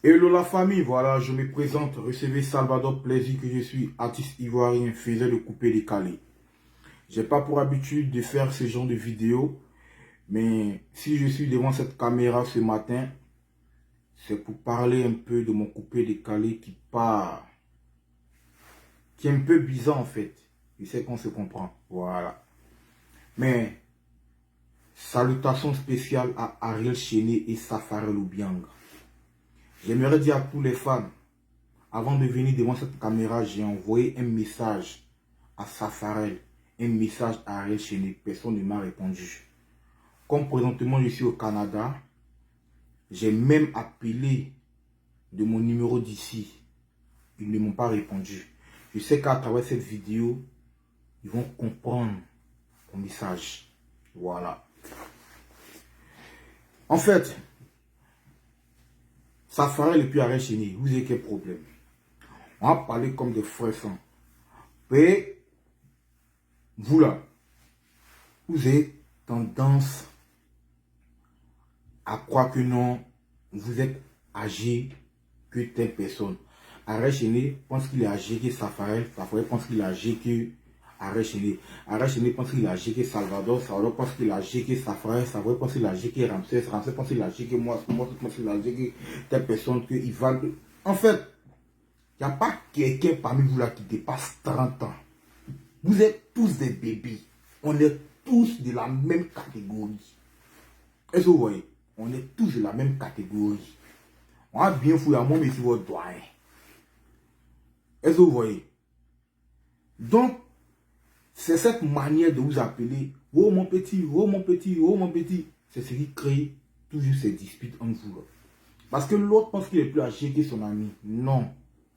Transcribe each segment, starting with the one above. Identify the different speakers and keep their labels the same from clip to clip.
Speaker 1: Hello la famille, voilà, je me présente, recevez Salvador Plaisir que je suis artiste ivoirien, faiseur de coupé décalé. J'ai pas pour habitude de faire ce genre de vidéos, mais si je suis devant cette caméra ce matin, c'est pour parler un peu de mon coupé décalé qui est un peu bizarre en fait. Je sais qu'on se comprend, voilà. Mais, salutations spéciales à Ariel Chéné et Safari Loubiang. J'aimerais dire à tous les fans, avant de venir devant cette caméra, j'ai envoyé un message à Safarel, un message à Ariel Chéné. Personne ne m'a répondu. Comme présentement je suis au Canada, j'ai même appelé de mon numéro d'ici. Ils ne m'ont pas répondu. Je sais qu'à travers cette vidéo, ils vont comprendre mon message. Voilà. En fait, Safarel et puis Ariel Chéné, vous avez quel problème? On va parler comme des frères sangs. Mais vous là, vous avez tendance à croire que non, vous êtes âgé que telle personne. Ariel Chéné pense qu'il est âgé que Safarel, Safarel pense qu'il est âgé que Ariel Chéné. Ariel Chéné pense qu'il est âgé que Salvador, Salvador pense qu'il est âgé que Safarel, Safarel pense qu'il est âgé que Ramsès, Ramsès pense qu'il est âgé que moi pense qu'il est âgé que telle personne, que Ivan. En fait, il n'y a pas quelqu'un parmi vous là qui dépasse 30 ans. Vous êtes tous des bébés. On est tous de la même catégorie. Est-ce que vous voyez? On est tous de la même catégorie. On a bien fouillé à mon métier votre doyen. Est-ce que vous voyez? Donc, c'est cette manière de vous appeler « Oh mon petit, oh mon petit, oh mon petit ». C'est ce qui crée toujours ces disputes entre vous. Parce que l'autre pense qu'il est plus âgé que son ami. Non.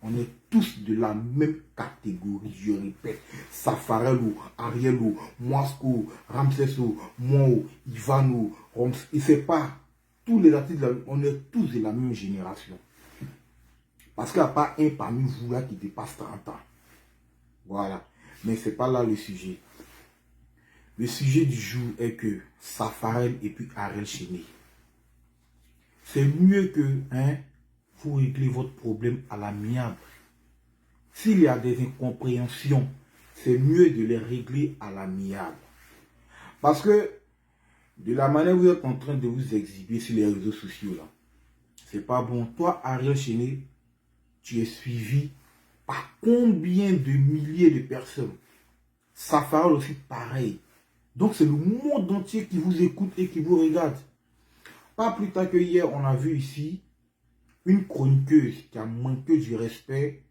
Speaker 1: On est tous de la même catégorie, je répète. Safarel ou Ariel ou Moasco, Ramsès ou moi ou Ivan ou Roms. Et c'est pas tous les artistes, on est tous de la même génération. Parce qu'il n'y a pas un parmi vous là qui dépasse 30 ans. Voilà. Mais ce n'est pas là le sujet. Le sujet du jour est que Safarel et puis Ariel Chéné. C'est mieux que vous réglez votre problème à l'amiable. S'il y a des incompréhensions, c'est mieux de les régler à l'amiable. Parce que de la manière où vous êtes en train de vous exhiber sur les réseaux sociaux, là, c'est pas bon. Toi, Ariel Chéné, tu es suivi par combien de milliers de personnes? Safarel aussi pareil. Donc c'est le monde entier qui vous écoute et qui vous regarde. Pas plus tard que hier, on a vu ici une chroniqueuse qui a manqué du respect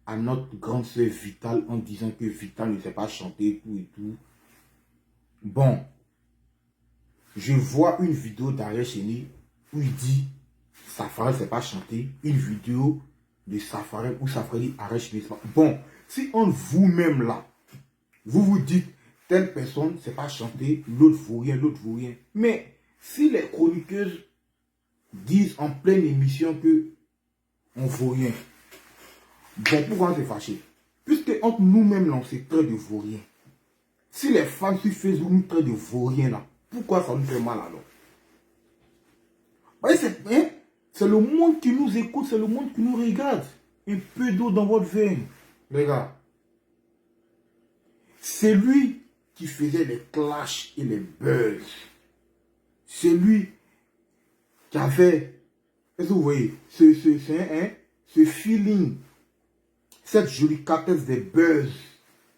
Speaker 1: à notre grande sœur Vital en disant que Vital ne sait pas chanter tout et tout. Bon, je vois une vidéo d'Ariel Chéné où il dit Safarel ne sait pas chanter. Une vidéo de Safarel où Safarel dit Ariel Chéné. Bon, si on vous-même là, vous vous dites telle personne ne sait pas chanter, l'autre vaut rien, l'autre vaut rien. Mais si les chroniqueuses disent en pleine émission que on vaut rien, bon, pourquoi on s'est fâché? Puisque entre nous-mêmes, là, on se traite de vaurien. Si les fans sur Facebook nous traitent de vaurien, là, pourquoi ça nous fait mal alors? C'est le monde qui nous écoute, c'est le monde qui nous regarde. Un peu d'eau dans votre veine, les gars. C'est lui qui faisait les clashs et les buzz. C'est lui qui avait, est-ce que vous voyez, ce feeling, cette jolie cartesse des buzz,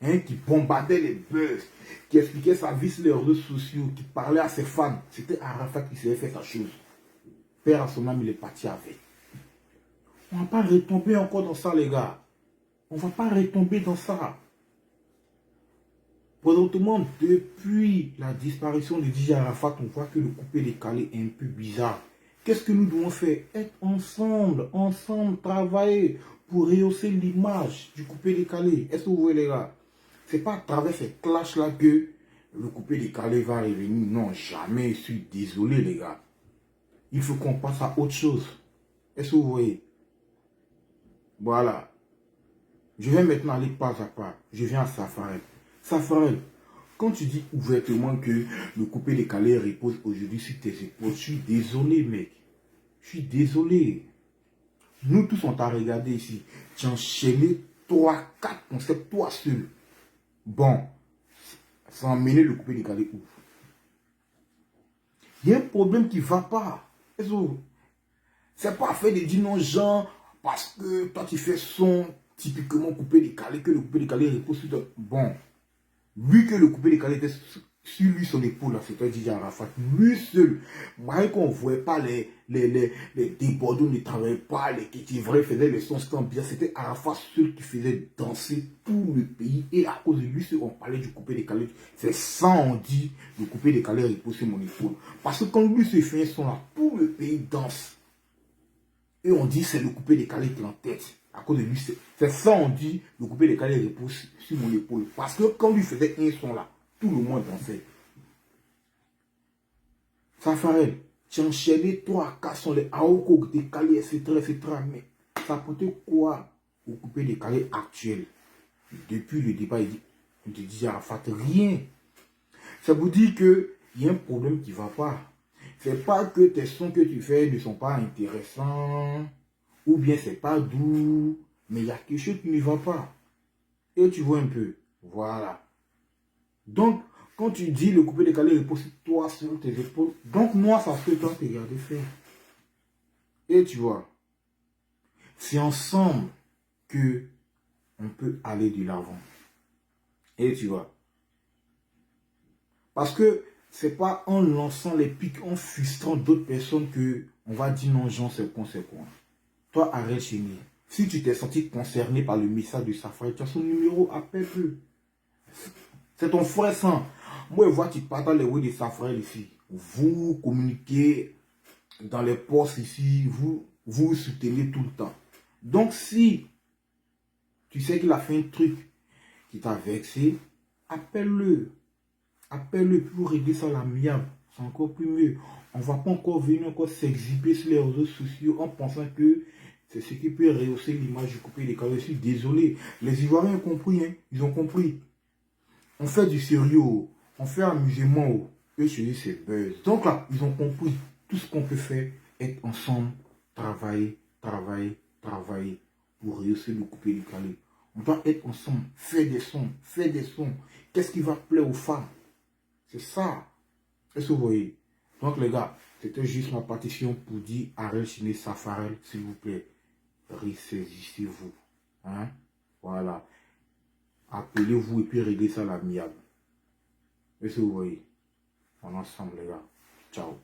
Speaker 1: qui bombardait les buzz, qui expliquait sa vie sur les réseaux sociaux, qui parlait à ses fans. C'était Arafat qui s'est fait sa chose. Père à son âme, il est parti avec. On ne va pas retomber encore dans ça, les gars. On ne va pas retomber dans ça. Présentement, depuis la disparition de DJ Arafat, on voit que le coupé décalé est un peu bizarre. Qu'est-ce que nous devons faire? Être ensemble, travailler pour rehausser l'image du coupé décalé. Est-ce que vous voyez, les gars? C'est pas à travers ces clashs-là que le coupé décalé va revenir. Non, jamais. Je suis désolé, les gars. Il faut qu'on passe à autre chose. Est-ce que vous voyez? Voilà. Je vais maintenant aller pas à pas. Je viens à Safarel. Safarel, quand tu dis ouvertement que le coupé décalé repose aujourd'hui sur tes épaules, je suis désolé, mec. Je suis désolé. Nous tous, on t'a regardé ici. Tu as enchaîné 3, 4 concepts, toi seul. Bon, ça a emmené le coupé décalé où? Il y a un problème qui ne va pas. C'est pas fait de dire non, Jean, parce que toi tu fais son typiquement coupé décalé, que le coupé décalé repose sur toi. Bon, vu que le coupé décalé était sur lui, son épaule, c'était DJ Arafat, lui seul. Moi, qu'on ne voyait pas les débordons ne travaillaient pas, les vrai faisaient les sons stand bien. C'était Arafat seul qui faisait danser tout le pays. Et à cause de lui, on parlait du coupé décalé. C'est ça, on dit, le coupé décalé repose sur mon épaule. Parce que quand lui se fait un son là, tout le pays danse. Et on dit c'est le coupé décalé qui est en tête. À cause de lui, c'est ça on dit, le coupé décalé repose sur mon épaule. Parce que quand lui faisait un son là, tout le monde dansait. Safarel, tu enchaîné 3, 4 sons, les AOKO décalés, etc. Mais ça portait quoi au coupé décalé actuel? Depuis le débat de DJ Arafat, rien. Ça vous dit qu'il y a un problème qui ne va pas. C'est pas que tes sons que tu fais ne sont pas intéressants, ou bien c'est pas doux, mais il y a quelque chose qui ne va pas. Et tu vois un peu. Voilà. Donc, quand tu dis le coupé décalé repose sur toi, sur tes épaules, donc moi, ça fait toi te regarder faire. Et tu vois, c'est ensemble que on peut aller de l'avant. Et tu vois. Parce que c'est pas en lançant les pics, en frustrant d'autres personnes que on va dire non, Jean, c'est quoi. Toi, arrête chérie. Si tu t'es senti concerné par le message de Safari, tu as son numéro, appelle-le. C'est ton frère sang. Moi, je vois que tu partages les voix de Safari ici. Vous communiquez dans les postes ici, vous soutenez tout le temps. Donc, si tu sais qu'il a fait un truc qui t'a vexé, appelle-le. Appelle-le pour régler ça à l'amiable. C'est encore plus mieux. On ne va pas encore venir encore s'exhiber sur les réseaux sociaux en pensant que c'est ce qui peut rehausser l'image du coupé décalé. Je suis désolé. Les Ivoiriens ont compris. Hein? Ils ont compris. On fait du sérieux. On fait amusement. Eux, chez eux, c'est buzz. Donc là, ils ont compris. Tout ce qu'on peut faire, être ensemble, travailler pour rehausser le coupé décalé. On doit être ensemble, faire des sons. Qu'est-ce qui va plaire aux femmes? C'est ça. Est-ce que vous voyez? Donc les gars, c'était juste ma partition pour dire arrête Chiné Safarel, s'il vous plaît. Ressaisissez-vous. Hein? Voilà. Appelez-vous et puis réglez ça à l'amiable. Est-ce que vous voyez? On est ensemble les gars. Ciao.